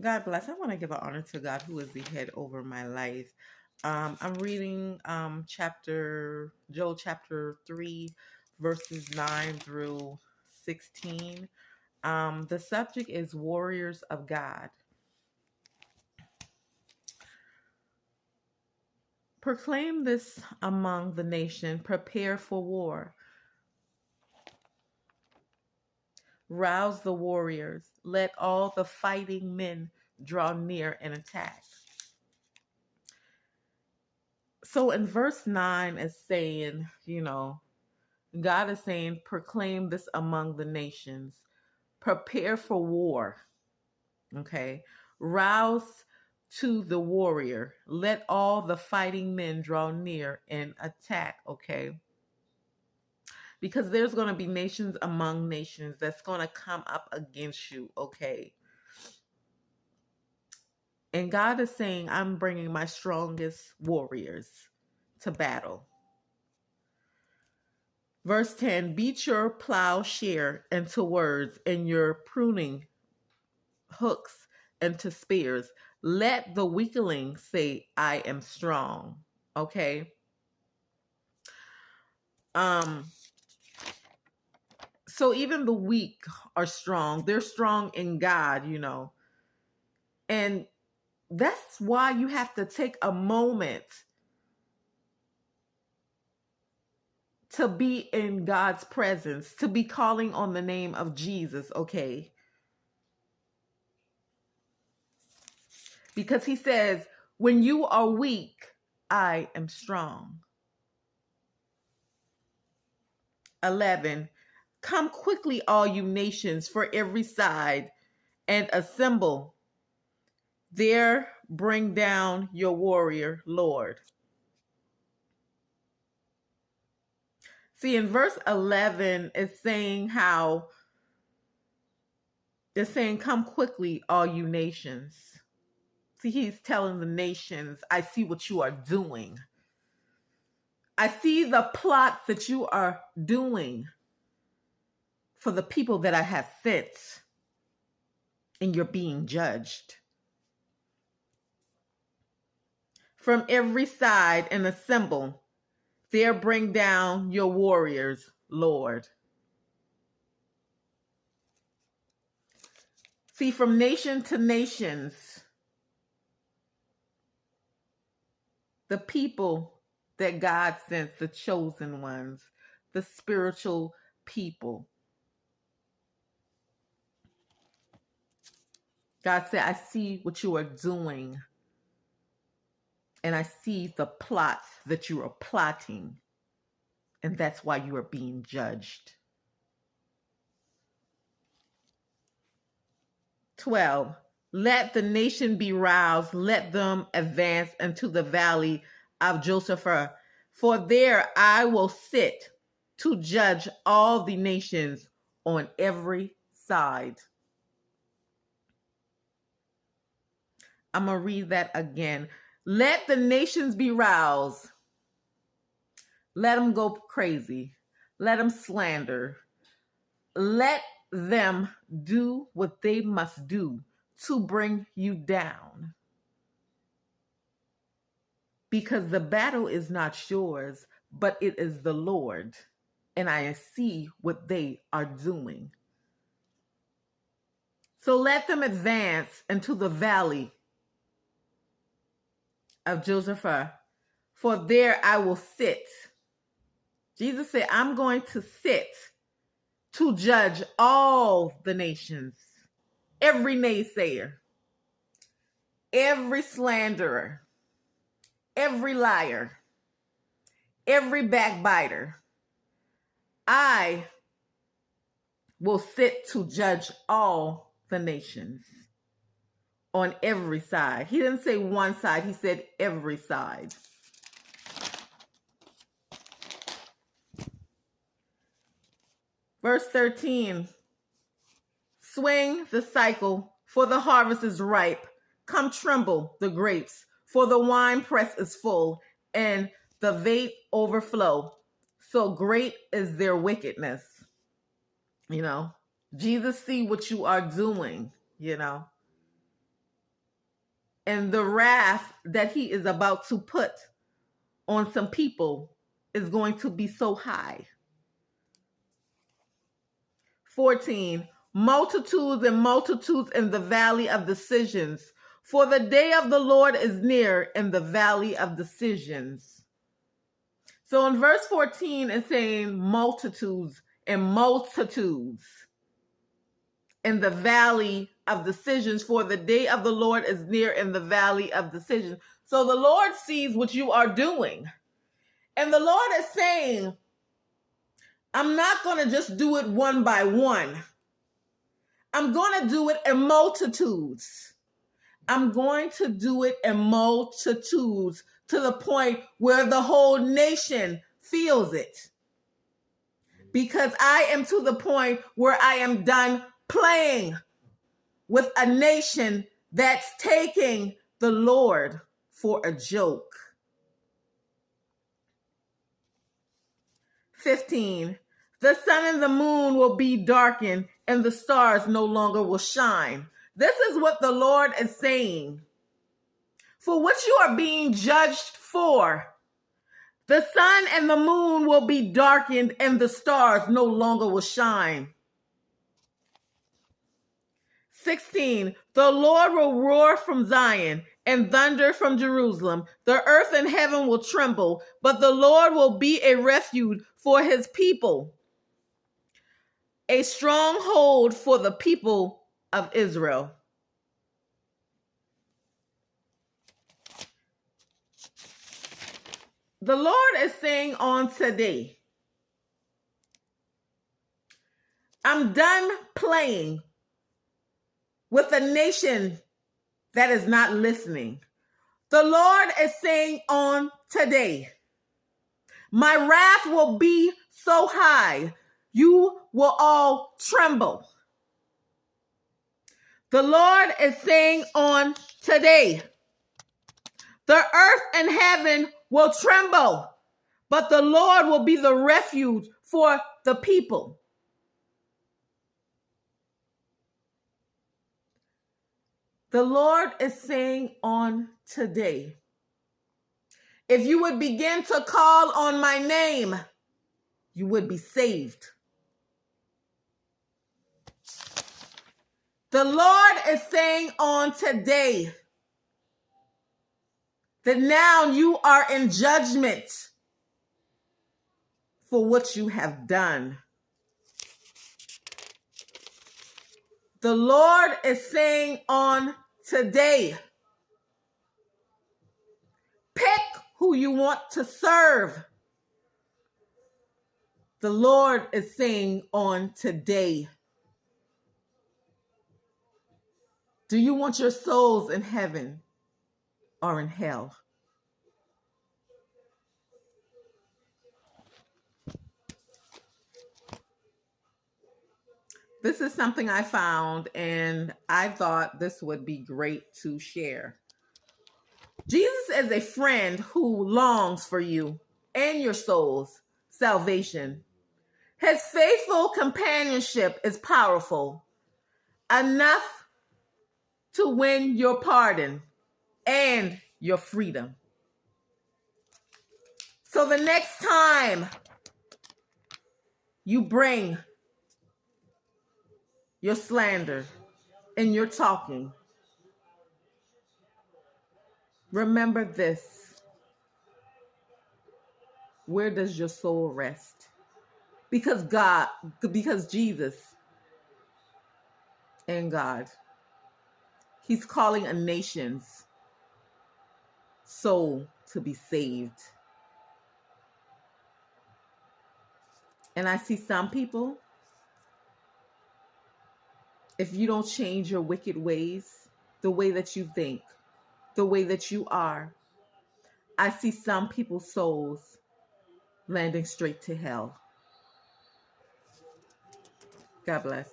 God bless. I want to give an honor to God who is the head over my life. I'm reading Joel chapter 3, verses 9 through 16. The subject is Warriors of God. Proclaim this among the nation, prepare for war. Rouse the warriors, let all the fighting men draw near and attack. So in verse 9 is saying, God is saying, proclaim this among the nations, prepare for war. Okay. Rouse to the warrior, let all the fighting men draw near and attack. Okay. Because there's going to be nations among nations that's going to come up against you. Okay. And God is saying, I'm bringing my strongest warriors to battle. Verse 10, beat your plowshare into words and your pruning hooks into spears. Let the weakling say, I am strong. Okay. So even the weak are strong. They're strong in God, And that's why you have to take a moment to be in God's presence, to be calling on the name of Jesus, okay? Because he says, when you are weak, I am strong. 11, come quickly, all you nations, for every side, and assemble. There bring down your warrior, Lord. See, in verse 11, it's saying come quickly, all you nations. See, he's telling the nations, I see what you are doing. I see the plots that you are doing for the people that I have sent, and you're being judged. From every side and assemble, there bring down your warriors, Lord. See, from nation to nations, the people that God sent, the chosen ones, the spiritual people. God said, I see what you are doing. And I see the plots that you are plotting. And that's why you are being judged. 12, let the nation be roused. Let them advance into the valley of Josaphat. For there I will sit to judge all the nations on every side. I'm going to read that again. Let the nations be roused. Let them go crazy. Let them slander. Let them do what they must do to bring you down. Because the battle is not yours, but it is the Lord. And I see what they are doing. So let them advance into the valley of Josaphat, for there I will sit. Jesus said, I'm going to sit to judge all the nations, every naysayer, every slanderer, every liar, every backbiter. I will sit to judge all the nations on every side. He didn't say one side, he said every side. Verse 13, swing the cycle, for the harvest is ripe. Come tremble the grapes, for the winepress is full, and the vat overflow. So great is their wickedness. Jesus see what you are doing, And the wrath that he is about to put on some people is going to be so high. 14, multitudes and multitudes in the valley of decisions. For the day of the Lord is near in the valley of decisions. So in verse 14, it's saying multitudes and multitudes in the valley of decisions. For the day of the Lord is near in the valley of decisions. So the Lord sees what you are doing. And the Lord is saying, I'm not going to just do it one by one. I'm going to do it in multitudes. I'm going to do it in multitudes to the point where the whole nation feels it. Because I am to the point where I am done playing with a nation that's taking the Lord for a joke. 15, the sun and the moon will be darkened and the stars no longer will shine. This is what the Lord is saying. For what you are being judged for, the sun and the moon will be darkened and the stars no longer will shine. 16, the Lord will roar from Zion and thunder from Jerusalem. The earth and heaven will tremble, but the Lord will be a refuge for his people, a stronghold for the people of Israel. The Lord is saying on today, I'm done playing with a nation that is not listening. The Lord is saying on today, my wrath will be so high, you will all tremble. The Lord is saying on today, the earth and heaven will tremble, but the Lord will be the refuge for the people. The Lord is saying on today, if you would begin to call on my name, you would be saved. The Lord is saying on today that now you are in judgment for what you have done. The Lord is saying on today, pick who you want to serve. The Lord is saying on today, do you want your souls in heaven or in hell? This is something I found, and I thought this would be great to share. Jesus is a friend who longs for you and your soul's salvation. His faithful companionship is powerful enough to win your pardon and your freedom. So the next time you bring your slander and your talking, remember this. Where does your soul rest? Because Jesus and God, he's calling a nation's soul to be saved. And I see some people, if you don't change your wicked ways, the way that you think, the way that you are, I see some people's souls landing straight to hell. God bless.